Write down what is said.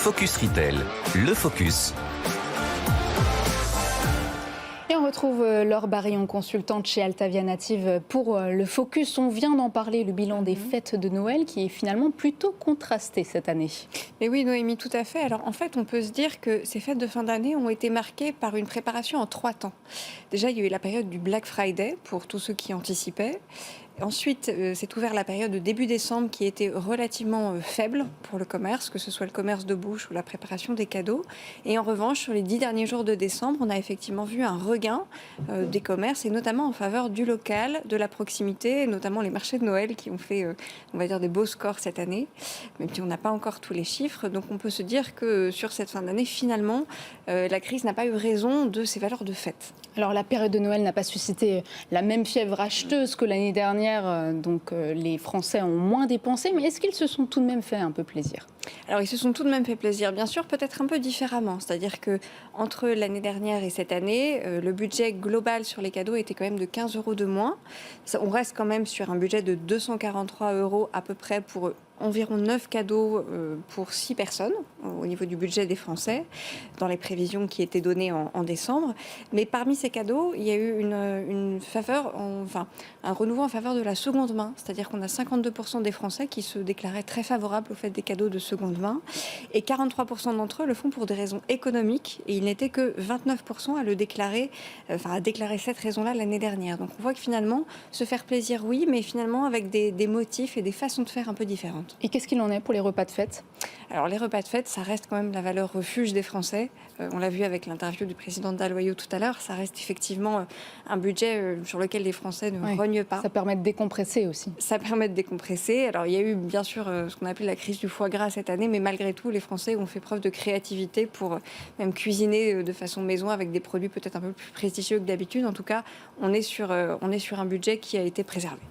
Focus Retail, le focus. Et on retrouve Laure Barillon, consultante chez Altavia Native pour le Focus. On vient d'en parler, le bilan des fêtes de Noël qui est finalement plutôt contrasté cette année. Mais oui, Noémie, tout à fait. Alors en fait, on peut se dire que ces fêtes de fin d'année ont été marquées par une préparation en 3 temps. Déjà, il y a eu la période du Black Friday pour tous ceux qui anticipaient. Ensuite, s'est ouvert la période de début décembre qui était relativement faible pour le commerce, que ce soit le commerce de bouche ou la préparation des cadeaux. Et en revanche, sur les 10 derniers jours de décembre, on a effectivement vu un regain des commerces, et notamment en faveur du local, de la proximité, et notamment les marchés de Noël qui ont fait, on va dire, des beaux scores cette année, même si on n'a pas encore tous les chiffres. Donc on peut se dire que sur cette fin d'année, finalement, la crise n'a pas eu raison de ces valeurs de fête. Alors la période de Noël n'a pas suscité la même fièvre acheteuse que l'année dernière, donc les Français ont moins dépensé, mais est-ce qu'ils se sont tout de même fait un peu plaisir ? Alors ils se sont tout de même fait plaisir, bien sûr, peut-être un peu différemment. C'est-à-dire que entre l'année dernière et cette année, le budget global sur les cadeaux était quand même de 15 € de moins. On reste quand même sur un budget de 243 € à peu près pour environ 9 cadeaux pour 6 personnes au niveau du budget des Français, dans les prévisions qui étaient données en décembre. Mais parmi ces cadeaux, il y a eu une faveur, un renouveau en faveur de la seconde main. C'est-à-dire qu'on a 52% des Français qui se déclaraient très favorables au fait des cadeaux de seconde main. Et 43% d'entre eux le font pour des raisons économiques. Et il n'était que 29% à déclarer cette raison-là l'année dernière. Donc on voit que finalement, se faire plaisir, oui, mais finalement avec des motifs et des façons de faire un peu différentes. Et qu'est-ce qu'il en est pour les repas de fête ? Alors les repas de fête, ça reste quand même la valeur refuge des Français. On l'a vu avec l'interview du président Dalloyau tout à l'heure. Ça reste effectivement un budget sur lequel les Français ne rognent pas. Ça permet de décompresser aussi. Ça permet de décompresser. Alors il y a eu bien sûr ce qu'on appelle la crise du foie gras cette année, mais malgré tout, les Français ont fait preuve de créativité pour même cuisiner de façon maison avec des produits peut-être un peu plus prestigieux que d'habitude. En tout cas, on est sur un budget qui a été préservé.